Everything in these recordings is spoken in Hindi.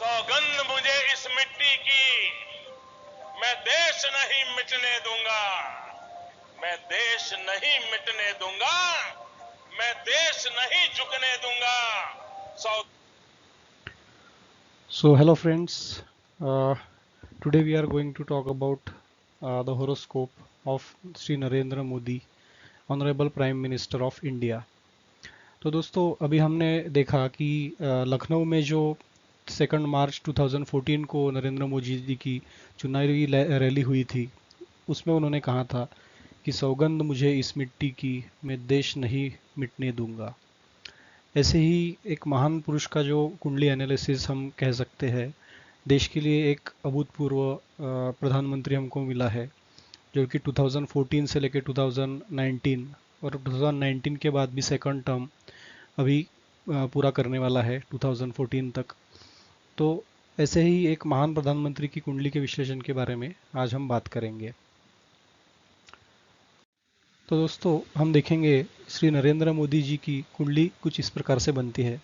सौगंध मुझे इस मिट्टी की, मैं देश नहीं मिटने दूंगा, मैं देश नहीं मिटने दूंगा, मैं देश नहीं झुकने दूंगा। So hello friends, today we are going to talk about the horoscope of Sri Narendra Modi, Honorable Prime Minister of India। तो दोस्तों अभी हमने देखा कि लखनऊ में जो 2 मार्च 2014 को नरेंद्र मोदी जी की चुनावी रैली हुई थी, उसमें उन्होंने कहा था कि सौगंध मुझे इस मिट्टी की, मैं देश नहीं मिटने दूंगा। ऐसे ही एक महान पुरुष का जो कुंडली एनालिसिस हम कह सकते हैं, देश के लिए एक अभूतपूर्व प्रधानमंत्री हमको मिला है, जो कि 2014 से लेकर 2019 और 2019 के बाद भी सेकंड टर्म अभी पूरा करने वाला है 2014 तक। तो ऐसे ही एक महान प्रधानमंत्री की कुंडली के विश्लेषण के बारे में आज हम बात करेंगे। तो दोस्तों हम देखेंगे श्री नरेंद्र मोदी जी की कुंडली कुछ इस प्रकार से बनती है।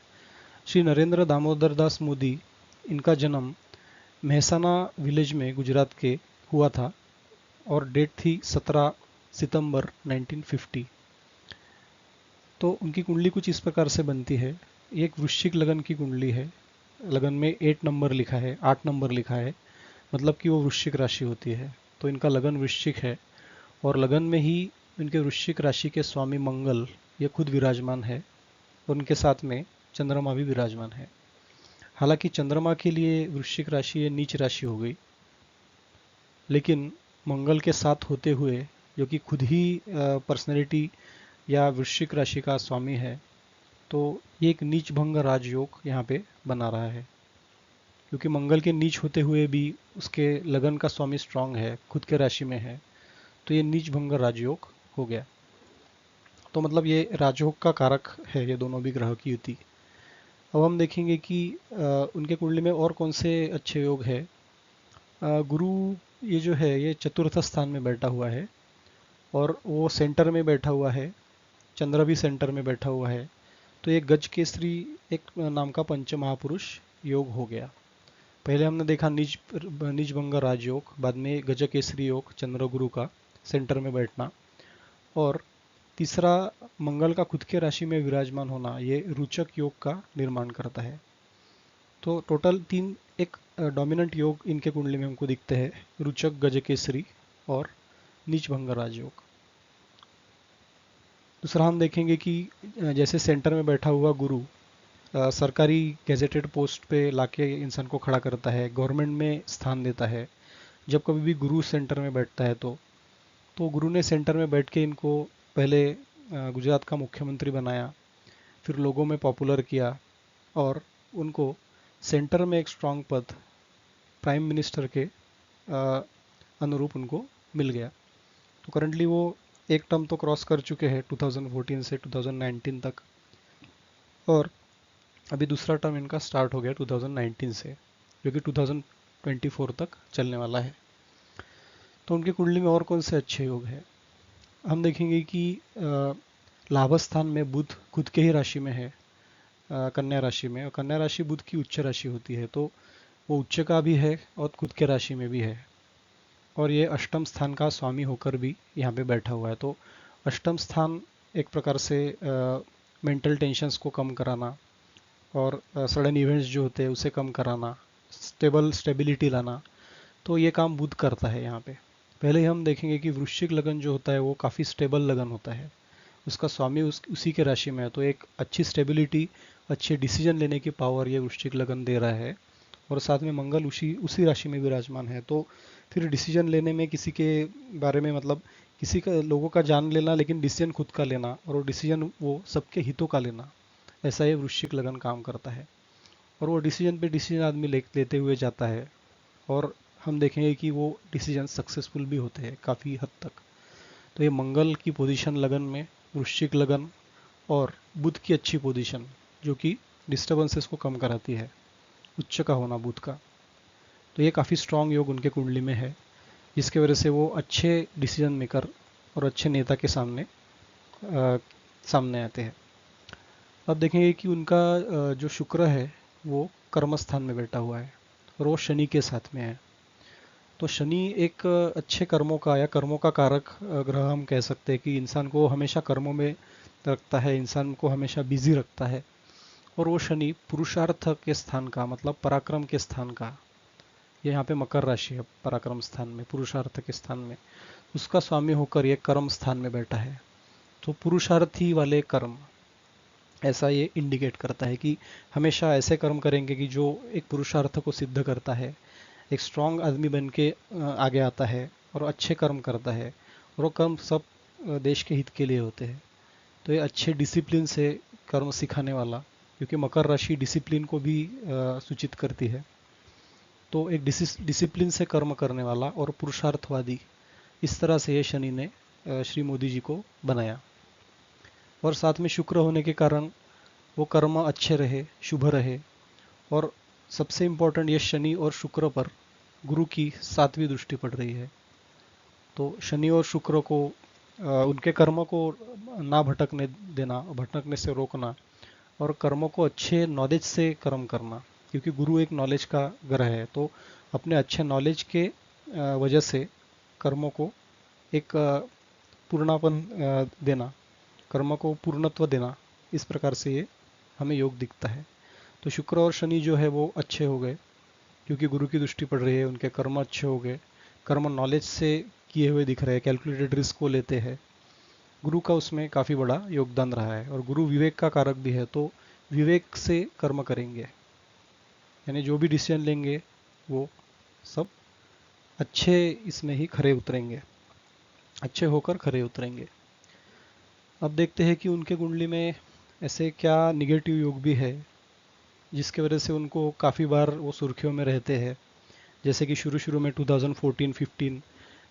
श्री नरेंद्र दामोदर दास मोदी, इनका जन्म मेहसाना विलेज में गुजरात के हुआ था और डेट थी 17 सितंबर 1950। तो उनकी कुंडली कुछ इस प्रकार से बनती है। ये एक वृश्चिक लगन की कुंडली है। लगन में 8 नंबर लिखा है, 8 नंबर लिखा है, मतलब कि वो वृश्चिक राशि होती है। तो इनका लगन वृश्चिक है और लगन में ही इनके वृश्चिक राशि के स्वामी मंगल ये खुद विराजमान है और उनके साथ में चंद्रमा भी विराजमान है। हालांकि चंद्रमा के लिए वृश्चिक राशि ये नीच राशि हो गई, लेकिन मंगल के साथ होते हुए, जो कि खुद ही पर्सनैलिटी या वृश्चिक राशि का स्वामी है, तो ये एक नीच भंग राजयोग यहाँ पे बना रहा है। क्योंकि मंगल के नीच होते हुए भी उसके लगन का स्वामी स्ट्रांग है, खुद के राशि में है, तो ये नीच भंग राजयोग हो गया। तो मतलब ये राजयोग का कारक है, ये दोनों भी ग्रह की युति। अब हम देखेंगे कि उनके कुंडली में और कौन से अच्छे योग है। गुरु ये जो है ये चतुर्थ स्थान में बैठा हुआ है और वो सेंटर में बैठा हुआ है। चंद्र भी सेंटर में बैठा हुआ है। तो ये गज केसरी एक नाम का पंच महापुरुष योग हो गया। पहले हमने देखा निज भंग राजयोग, बाद में गज केसरी योग चंद्र गुरु का सेंटर में बैठना, और तीसरा मंगल का खुद के राशि में विराजमान होना, ये रुचक योग का निर्माण करता है। तो टोटल तीन एक डोमिनेंट योग इनके कुंडली में हमको दिखते हैं, रुचक, गजकेसरी और नीच भंग राजयोग। दूसरा हम देखेंगे कि जैसे सेंटर में बैठा हुआ गुरु सरकारी गैजेटेड पोस्ट पे लाके इंसान को खड़ा करता है, गवर्नमेंट में स्थान देता है। जब कभी भी गुरु सेंटर में बैठता है तो गुरु ने सेंटर में बैठ के इनको पहले गुजरात का मुख्यमंत्री बनाया, फिर लोगों में पॉपुलर किया और उनको सेंटर में एक स्ट्रांग पद प्राइम मिनिस्टर के अनुरूप उनको मिल गया। तो करंटली वो एक टर्म तो क्रॉस कर चुके हैं 2014 से 2019 तक, और अभी दूसरा टर्म इनका स्टार्ट हो गया 2019 से, जो कि 2024 तक चलने वाला है। तो उनके कुंडली में और कौन से अच्छे योग है, हम देखेंगे कि लाभ स्थान में बुध खुद के ही राशि में है, कन्या राशि में, और कन्या राशि बुध की उच्च राशि होती है, तो वो उच्च का भी है और खुद के राशि में भी है, और ये अष्टम स्थान का स्वामी होकर भी यहाँ पे बैठा हुआ है। तो अष्टम स्थान एक प्रकार से मेंटल टेंशन्स को कम कराना और सडन इवेंट्स जो होते हैं उसे कम कराना, स्टेबिलिटी लाना, तो ये काम बुध करता है यहाँ पे। पहले हम देखेंगे कि वृश्चिक लगन जो होता है वो काफ़ी स्टेबल लगन होता है, उसका स्वामी उसी के राशि में है, तो एक अच्छी स्टेबिलिटी, अच्छे डिसीजन लेने की पावर ये वृश्चिक लगन दे रहा है। और साथ में मंगल उसी राशि में विराजमान है, तो फिर डिसीजन लेने में किसी के बारे में, मतलब किसी का, लोगों का जान लेना, लेकिन डिसीजन खुद का लेना, और वो डिसीजन वो सबके हितों का लेना, ऐसा ये वृश्चिक लगन काम करता है। और वो डिसीजन पे डिसीजन आदमी लेते हुए जाता है, और हम देखेंगे कि वो डिसीजन सक्सेसफुल भी होते हैं काफ़ी हद तक। तो ये मंगल की पोजीशन लगन में, वृश्चिक लगन और बुध की अच्छी पोजीशन, जो कि डिस्टर्बेंसेस को कम कराती है, उच्च का होना बुध का, तो ये काफ़ी स्ट्रांग योग उनके कुंडली में है, जिसके वजह से वो अच्छे डिसीजन मेकर और अच्छे नेता के सामने आते हैं। अब देखेंगे कि उनका जो शुक्र है वो कर्म स्थान में बैठा हुआ है और वो शनि के साथ में है। तो शनि एक अच्छे कर्मों का या कर्मों का कारक ग्रह हम कह सकते हैं कि इंसान को हमेशा कर्मों में रखता है, इंसान को हमेशा बिजी रखता है। और वो शनि पुरुषार्थ के स्थान का मतलब पराक्रम के स्थान का, ये यहाँ पे मकर राशि है पराक्रम स्थान में, पुरुषार्थ के स्थान में, उसका स्वामी होकर ये कर्म स्थान में बैठा है। तो पुरुषार्थी वाले कर्म, ऐसा ये इंडिकेट करता है कि हमेशा ऐसे कर्म करेंगे कि जो एक पुरुषार्थ को सिद्ध करता है, एक स्ट्रांग आदमी बन के आगे आता है और अच्छे कर्म करता है। और वो कर्म सब देश के हित के लिए होते हैं। तो ये अच्छे डिसिप्लिन से कर्म सिखाने वाला, क्योंकि मकर राशि डिसिप्लिन को भी सूचित करती है, तो एक डिसिप्लिन से कर्म करने वाला और पुरुषार्थवादी, इस तरह से ये शनि ने श्री मोदी जी को बनाया। और साथ में शुक्र होने के कारण वो कर्म अच्छे रहे, शुभ रहे। और सबसे इम्पोर्टेंट, ये शनि और शुक्र पर गुरु की 7वीं दृष्टि पड़ रही है। तो शनि और शुक्र को उनके कर्मों को ना भटकने देना, भटकने से रोकना, और कर्मों को अच्छे नॉलेज से कर्म करना, क्योंकि गुरु एक नॉलेज का ग्रह है। तो अपने अच्छे नॉलेज के वजह से कर्मों को एक पूर्णापन देना, कर्म को पूर्णत्व देना, इस प्रकार से ये हमें योग दिखता है। तो शुक्र और शनि जो है वो अच्छे हो गए, क्योंकि गुरु की दृष्टि पड़ रही है, उनके कर्म अच्छे हो गए, कर्म नॉलेज से किए हुए दिख रहे हैं, कैलकुलेटेड रिस्क को लेते हैं। गुरु का उसमें काफ़ी बड़ा योगदान रहा है। और गुरु विवेक का कारक भी है, तो विवेक से कर्म करेंगे, यानी जो भी डिसीजन लेंगे वो सब अच्छे इसमें ही खरे उतरेंगे, अच्छे होकर खरे उतरेंगे। अब देखते हैं कि उनके कुंडली में ऐसे क्या निगेटिव योग भी है जिसके वजह से उनको काफ़ी बार वो सुर्खियों में रहते हैं। जैसे कि शुरू शुरू में 2014-15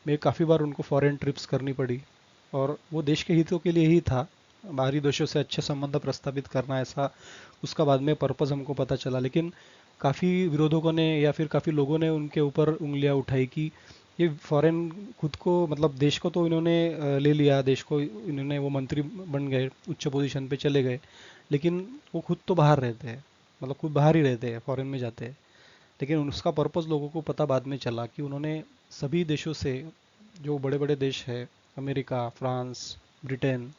में काफ़ी बार उनको फॉरेन ट्रिप्स करनी पड़ी, और वो देश के हितों के लिए ही था, बाहरी देशों से अच्छे संबंध प्रस्तावित करना, ऐसा उसका बाद में पर्पज़ हमको पता चला। लेकिन काफ़ी विरोधकों ने या फिर काफ़ी लोगों ने उनके ऊपर उंगलियां उठाई कि ये फॉरेन, खुद को मतलब देश को तो इन्होंने ले लिया, देश को इन्होंने, वो मंत्री बन गए, उच्च पोजीशन पे चले गए, लेकिन वो खुद तो बाहर रहते हैं, मतलब खुद बाहर ही रहते हैं, फॉरेन में जाते हैं। लेकिन उसका पर्पज़ लोगों को पता बाद में चला कि उन्होंने सभी देशों से, जो बड़े बड़े देश है, अमेरिका, फ्रांस, ब्रिटेन,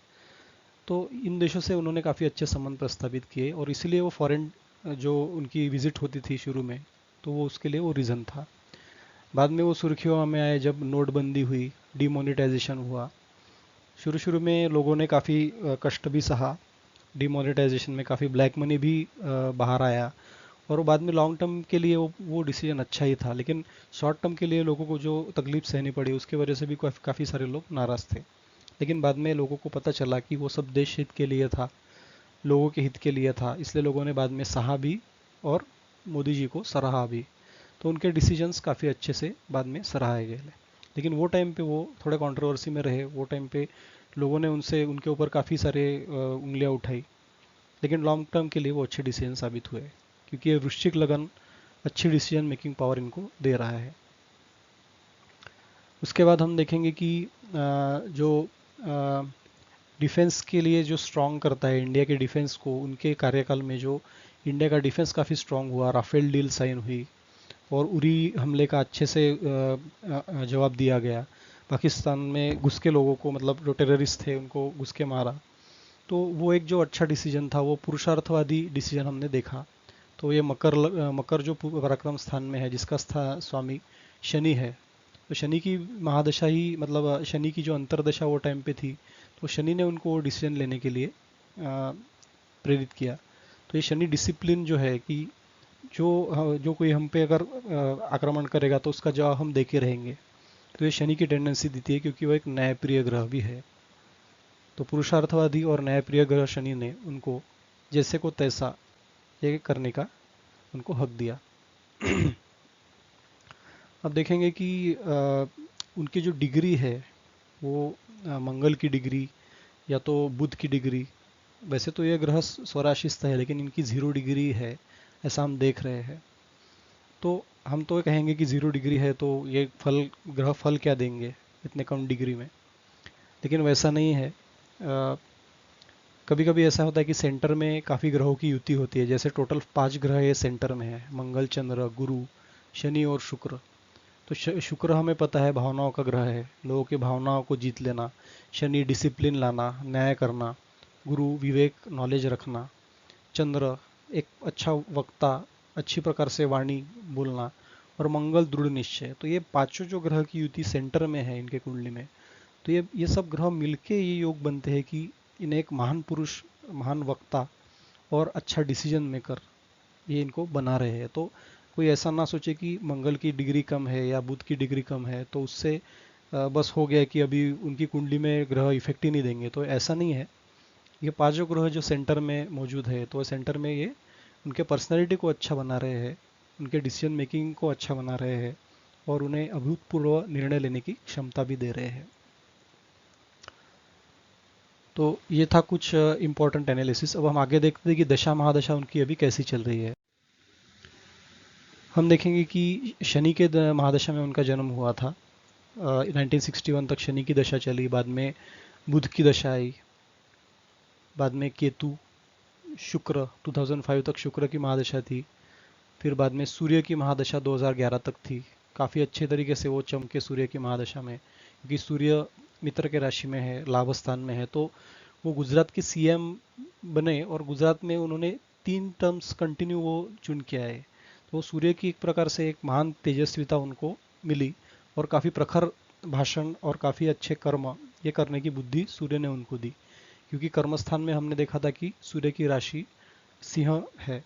तो इन देशों से उन्होंने काफ़ी अच्छे संबंध प्रस्तावित किए, और इसीलिए वो फॉरेन जो उनकी विजिट होती थी शुरू में, तो वो उसके लिए वो रीज़न था। बाद में वो सुर्खियों में आए जब नोटबंदी हुई, डिमोनेटाइजेशन हुआ। शुरू शुरू में लोगों ने काफ़ी कष्ट भी सहा, डिमोनेटाइजेशन में काफ़ी ब्लैक मनी भी बाहर आया, और बाद में लॉन्ग टर्म के लिए वो डिसीजन अच्छा ही था। लेकिन शॉर्ट टर्म के लिए लोगों को जो तकलीफ सहनी पड़ी, उसके वजह से भी काफ़ी सारे लोग नाराज़ थे। लेकिन बाद में लोगों को पता चला कि वो सब देश हित के लिए था, लोगों के हित के लिए था, इसलिए लोगों ने बाद में सहा भी और मोदी जी को सराहा भी। तो उनके डिसीजंस काफ़ी अच्छे से बाद में सराहे गए। लेकिन वो टाइम पे वो थोड़े कंट्रोवर्सी में रहे, वो टाइम पे लोगों ने उनसे, उनके ऊपर काफ़ी सारे उंगलियां उठाई। लेकिन लॉन्ग टर्म के लिए वो अच्छे डिसीजन साबित हुए, क्योंकि ये वृश्चिक लगन अच्छी डिसीजन मेकिंग पावर इनको दे रहा है। उसके बाद हम देखेंगे कि जो डिफेंस के लिए जो स्ट्रॉन्ग करता है इंडिया के डिफेंस को, उनके कार्यकाल में जो इंडिया का डिफेंस काफ़ी स्ट्रॉन्ग हुआ, राफेल डील साइन हुई, और उरी हमले का अच्छे से जवाब दिया गया। पाकिस्तान में घुस के लोगों को, मतलब जो टेररिस्ट थे उनको घुस के मारा। तो वो एक जो अच्छा डिसीजन था, वो पुरुषार्थवादी डिसीजन हमने देखा। तो ये मकर जो पराक्रम स्थान में है, जिसका स्वामी शनि है, तो शनि की महादशा ही, मतलब शनि की जो अंतरदशा वो टाइम पे थी, तो शनि ने उनको डिसीजन लेने के लिए प्रेरित किया। तो ये शनि डिसिप्लिन जो है कि जो कोई हम पे अगर आक्रमण करेगा तो उसका जवाब हम देके रहेंगे, तो ये शनि की टेंडेंसी देती है, क्योंकि वो एक न्यायप्रिय ग्रह भी है। तो पुरुषार्थवादी और न्यायप्रिय ग्रह शनि ने उनको जैसे को तैसा ये करने का उनको हक दिया। अब देखेंगे कि उनकी जो डिग्री है वो मंगल की डिग्री या तो बुध की डिग्री, वैसे तो ये ग्रह स्वराशिस्थ है, लेकिन इनकी 0 डिग्री है, ऐसा हम देख रहे हैं। तो हम तो कहेंगे कि 0 डिग्री है तो ये ग्रह फल क्या देंगे इतने कम डिग्री में, लेकिन वैसा नहीं है। कभी कभी ऐसा होता है कि सेंटर में काफ़ी ग्रहों की युति होती है, जैसे टोटल 5 ग्रह ये सेंटर में है, मंगल, चंद्र, गुरु, शनि और शुक्र। तो शुक्र हमें पता है भावनाओं का ग्रह है, लोगों की भावनाओं को जीत लेना। शनि डिसिप्लिन लाना, न्याय करना। गुरु विवेक, नॉलेज रखना। चंद्र एक अच्छा वक्ता, अच्छी प्रकार से वाणी बोलना। और मंगल दृढ़ निश्चय। तो ये पांचों जो ग्रह की युति सेंटर में है इनके कुंडली में, तो ये सब ग्रह मिलके ये योग बनते हैं कि इन्हें एक महान पुरुष, महान वक्ता और अच्छा डिसीजन मेकर ये इनको बना रहे हैं। तो कोई ऐसा ना सोचे कि मंगल की डिग्री कम है या बुध की डिग्री कम है तो उससे बस हो गया कि अभी उनकी कुंडली में ग्रह इफेक्ट ही नहीं देंगे, तो ऐसा नहीं है। ये पांचों ग्रह जो सेंटर में मौजूद है, तो सेंटर में ये उनके पर्सनैलिटी को अच्छा बना रहे हैं, उनके डिसीजन मेकिंग को अच्छा बना रहे हैं और उन्हें अभूतपूर्व निर्णय लेने की क्षमता भी दे रहे हैं। तो ये था कुछ इंपॉर्टेंट एनालिसिस। अब हम आगे देखते हैं कि दशा महादशा उनकी अभी कैसी चल रही है। हम देखेंगे कि शनि के महादशा में उनका जन्म हुआ था। 1961 तक शनि की दशा चली, बाद में बुध की दशा आई, बाद में केतु, शुक्र 2005 तक शुक्र की महादशा थी, फिर बाद में सूर्य की महादशा 2011 तक थी। काफ़ी अच्छे तरीके से वो चमके सूर्य की महादशा में, क्योंकि सूर्य मित्र के राशि में है, लाभ स्थान में है। तो वो गुजरात के सीएम बने और गुजरात में उन्होंने 3 टर्म्स कंटिन्यू वो चुन के आए। तो सूर्य की एक प्रकार से एक महान तेजस्विता उनको मिली और काफ़ी प्रखर भाषण और काफ़ी अच्छे कर्म ये करने की बुद्धि सूर्य ने उनको दी, क्योंकि कर्मस्थान में हमने देखा था कि सूर्य की राशि सिंह है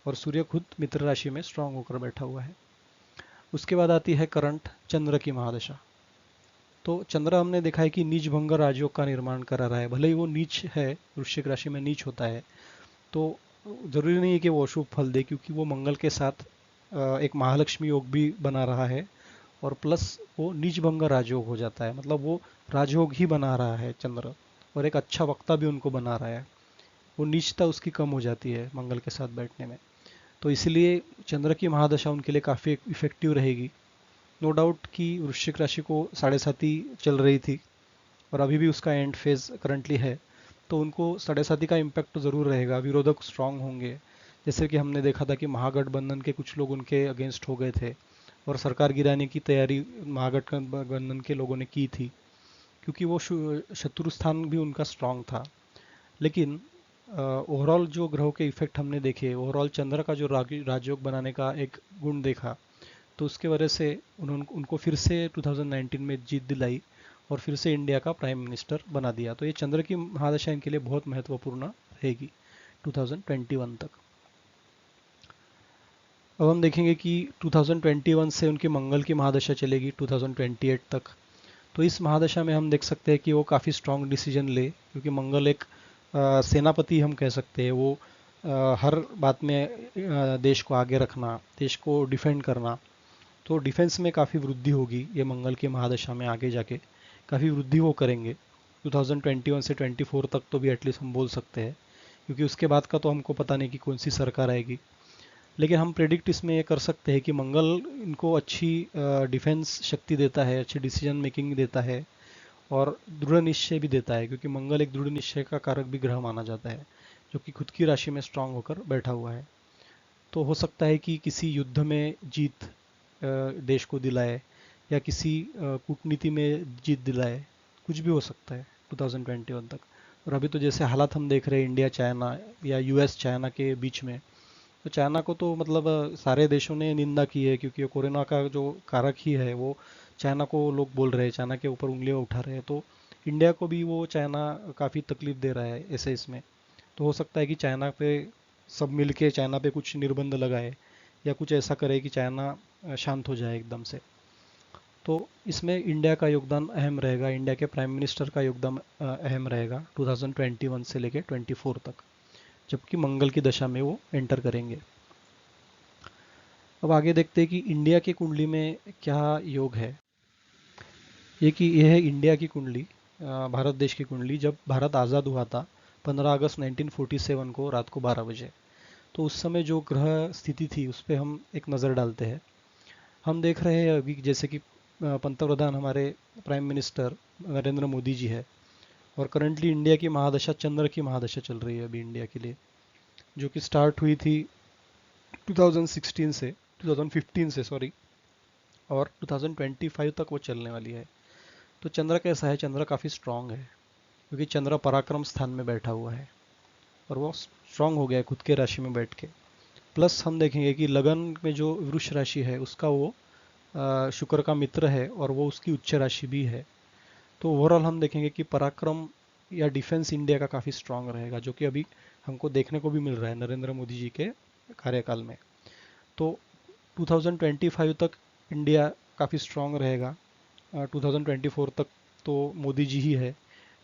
और सूर्य खुद मित्र राशि में स्ट्रांग होकर बैठा हुआ है। उसके बाद आती है करंट चंद्र की महादशा। तो चंद्र हमने देखा है कि नीच भंग राजयोग का निर्माण करा रहा है। भले ही वो नीच है, वृश्चिक राशि में नीच होता है, तो जरूरी नहीं है कि वो अशुभ फल दे, क्योंकि वो मंगल के साथ एक महालक्ष्मी योग भी बना रहा है और प्लस वो नीच भंग राजयोग हो जाता है, मतलब वो राजयोग ही बना रहा है चंद्र, और एक अच्छा वक्ता भी उनको बना रहा है। वो नीचता उसकी कम हो जाती है मंगल के साथ बैठने में। तो इसलिए चंद्र की महादशा उनके लिए काफ़ी इफेक्टिव रहेगी। नो डाउट कि वृश्चिक राशि को 7.5 चल रही थी और अभी भी उसका एंड फेज करंटली है, तो उनको 7.5 का इम्पैक्ट तो ज़रूर रहेगा, विरोधक स्ट्रांग होंगे। जैसे कि हमने देखा था कि महागठबंधन के कुछ लोग उनके अगेंस्ट हो गए थे और सरकार गिराने की तैयारी महागठबंधन के लोगों ने की थी, क्योंकि वो शत्रु स्थान भी उनका स्ट्रांग था। लेकिन ओवरऑल जो ग्रहों के इफेक्ट हमने देखे, ओवरऑल चंद्र का जो राजयोग बनाने का एक गुण देखा, तो उसके वजह से उन्होंने उनको फिर से 2019 में जीत दिलाई और फिर से इंडिया का प्राइम मिनिस्टर बना दिया। तो ये चंद्र की महादशा इनके लिए बहुत महत्वपूर्ण रहेगी 2021 तक। अब हम देखेंगे कि 2021 से उनकी मंगल की महादशा चलेगी 2028 तक। तो इस महादशा में हम देख सकते हैं कि वो काफ़ी स्ट्रांग डिसीजन ले, क्योंकि मंगल एक सेनापति हम कह सकते हैं। वो हर बात में देश को आगे रखना, देश को डिफेंड करना। तो डिफेंस में काफ़ी वृद्धि होगी ये मंगल की महादशा में, आगे जाके काफ़ी वृद्धि वो करेंगे 2021 से 24 तक, तो भी एटलीस्ट हम बोल सकते हैं, क्योंकि उसके बाद का तो हमको पता नहीं कि कौन सी सरकार आएगी। लेकिन हम प्रेडिक्ट इसमें ये कर सकते हैं कि मंगल इनको अच्छी डिफेंस शक्ति देता है, अच्छी डिसीजन मेकिंग देता है और दृढ़ निश्चय भी देता है, क्योंकि मंगल एक दृढ़ निश्चय का कारक भी ग्रह माना जाता है, जो कि खुद की राशि में स्ट्रांग होकर बैठा हुआ है। तो हो सकता है कि किसी युद्ध में जीत देश को दिलाए या किसी कूटनीति में जीत दिलाए, कुछ भी हो सकता है 2021 तक। और अभी तो जैसे हालात हम देख रहे हैं इंडिया चाइना या यूएस चाइना के बीच में, तो चाइना को तो मतलब सारे देशों ने निंदा की है, क्योंकि कोरोना का जो कारक ही है वो चाइना को लोग बोल रहे हैं, चाइना के ऊपर उंगलियां उठा रहे हैं। तो इंडिया को भी वो चाइना काफ़ी तकलीफ दे रहा है ऐसे इसमें। तो हो सकता है कि चाइना पे सब मिलके चाइना पे कुछ निर्बंध लगाए या कुछ ऐसा करे कि चाइना शांत हो जाए एकदम से। तो इसमें इंडिया का योगदान अहम रहेगा, इंडिया के प्राइम मिनिस्टर का योगदान अहम रहेगा 2021 से लेके 24 तक, जबकि मंगल की दशा में वो एंटर करेंगे। अब आगे देखते हैं कि इंडिया की कुंडली में क्या योग है। यह है इंडिया की कुंडली, भारत देश की कुंडली। जब भारत आज़ाद हुआ था 15 अगस्त 1947 को रात को 12 बजे, तो उस समय जो ग्रह स्थिति थी उस पर हम एक नज़र डालते हैं। हम देख रहे हैं अभी जैसे कि पंतप्रधान हमारे प्राइम मिनिस्टर नरेंद्र मोदी जी है, और करंटली इंडिया की महादशा चंद्र की महादशा चल रही है अभी इंडिया के लिए, जो कि स्टार्ट हुई थी 2016 से 2015 से सॉरी, और 2025 तक वो चलने वाली है। तो चंद्र कैसा है? चंद्र काफ़ी स्ट्रांग है, क्योंकि चंद्र पराक्रम स्थान में बैठा हुआ है और वो स्ट्रांग हो गया है खुद के राशि में बैठ के। प्लस हम देखेंगे कि लगन में जो वृष राशि है उसका वो शुक्र का मित्र है और वो उसकी उच्च राशि भी है। तो ओवरऑल हम देखेंगे कि पराक्रम या डिफेंस इंडिया का काफ़ी स्ट्रांग रहेगा, जो कि अभी हमको देखने को भी मिल रहा है नरेंद्र मोदी जी के कार्यकाल में। तो 2025 तक इंडिया काफ़ी स्ट्रांग रहेगा। 2024 तक तो मोदी जी ही है।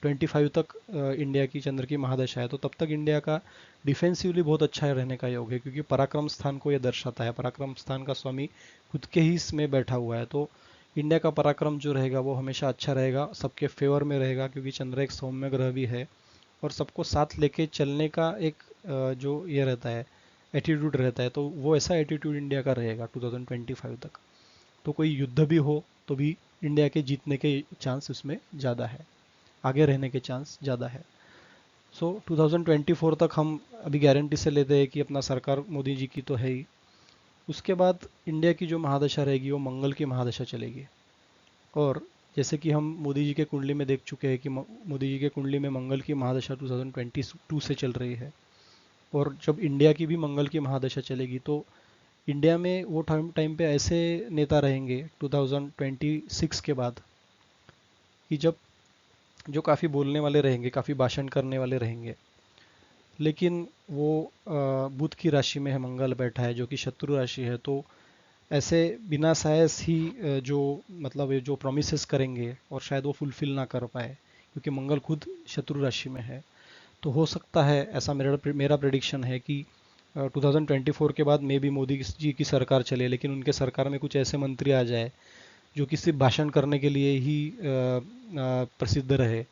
25 तक इंडिया की चंद्र की महादशा है, तो तब तक इंडिया का डिफेंसिवली बहुत अच्छा रहने का योग है, क्योंकि पराक्रम स्थान को यह दर्शाता है। पराक्रम स्थान का स्वामी खुद के ही इसमें बैठा हुआ है, तो इंडिया का पराक्रम जो रहेगा वो हमेशा अच्छा रहेगा, सबके फेवर में रहेगा, क्योंकि चंद्र एक सौम्य ग्रह भी है और सबको साथ लेके चलने का एक जो ये रहता है एटीट्यूड रहता है, तो वो ऐसा एटीट्यूड इंडिया का रहेगा 2025 तक। तो कोई युद्ध भी हो तो भी इंडिया के जीतने के चांस उसमें ज़्यादा है, आगे रहने के चांस ज़्यादा है। सो 2024 तक हम अभी गारंटी से लेते हैं कि अपना सरकार मोदी जी की तो है ही। उसके बाद इंडिया की जो महादशा रहेगी वो मंगल की महादशा चलेगी। और जैसे कि हम मोदी जी के कुंडली में देख चुके हैं कि मोदी जी के कुंडली में मंगल की महादशा 2022 से चल रही है, और जब इंडिया की भी मंगल की महादशा चलेगी तो इंडिया में वो टाइम पे ऐसे नेता रहेंगे 2026 के बाद, कि जब जो काफ़ी बोलने वाले रहेंगे, काफ़ी भाषण करने वाले रहेंगे, लेकिन वो बुध की राशि में है, मंगल बैठा है जो कि शत्रु राशि है। तो ऐसे बिना सायस ही जो मतलब ये जो प्रोमिसेस करेंगे और शायद वो फुलफिल ना कर पाए, क्योंकि मंगल खुद शत्रु राशि में है। तो हो सकता है, ऐसा मेरा प्रेडिक्शन है कि 2024 के बाद मे भी मोदी जी की सरकार चले, लेकिन उनके सरकार में कुछ ऐसे मंत्री आ जाए जो कि सिर्फ भाषण करने के लिए ही प्रसिद्ध रहे।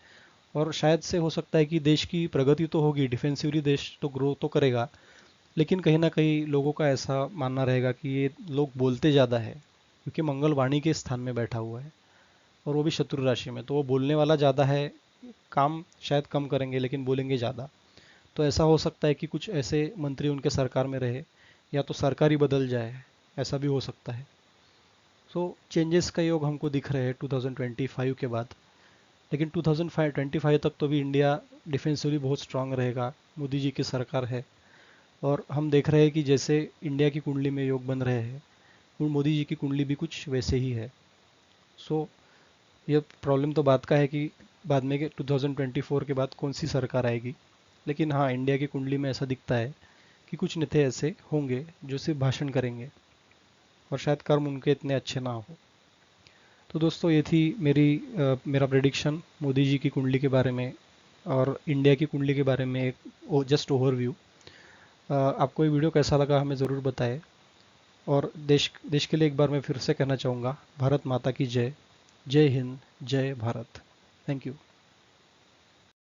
और शायद से हो सकता है कि देश की प्रगति तो होगी, डिफेंसिवली देश तो ग्रो तो करेगा, लेकिन कहीं ना कहीं लोगों का ऐसा मानना रहेगा कि ये लोग बोलते ज़्यादा है, क्योंकि मंगल वाणी के स्थान में बैठा हुआ है और वो भी शत्रु राशि में, तो वो बोलने वाला ज़्यादा है, काम शायद कम करेंगे लेकिन बोलेंगे ज़्यादा। तो ऐसा हो सकता है कि कुछ ऐसे मंत्री उनके सरकार में रहे, या तो सरकार ही बदल जाए, ऐसा भी हो सकता है। सो चेंजेस का योग हमको दिख रहे हैं 2025 के बाद, लेकिन 2025 तक तो भी इंडिया डिफेंसिवली बहुत स्ट्रांग रहेगा, मोदी जी की सरकार है। और हम देख रहे हैं कि जैसे इंडिया की कुंडली में योग बन रहे हैं, मोदी जी की कुंडली भी कुछ वैसे ही है। सो ये प्रॉब्लम तो बात का है कि बाद में 2024 के बाद कौन सी सरकार आएगी, लेकिन हाँ, इंडिया की कुंडली में ऐसा दिखता है कि कुछ नेता ऐसे होंगे जो सिर्फ भाषण करेंगे और शायद कर्म उनके इतने अच्छे ना हो। तो दोस्तों, ये थी मेरा प्रेडिक्शन मोदी जी की कुंडली के बारे में और इंडिया की कुंडली के बारे में, एक जस्ट ओवरव्यू। आपको ये वीडियो कैसा लगा हमें ज़रूर बताएं। और देश के लिए एक बार मैं फिर से कहना चाहूँगा, भारत माता की जय, जय हिंद, जय भारत। Thank you.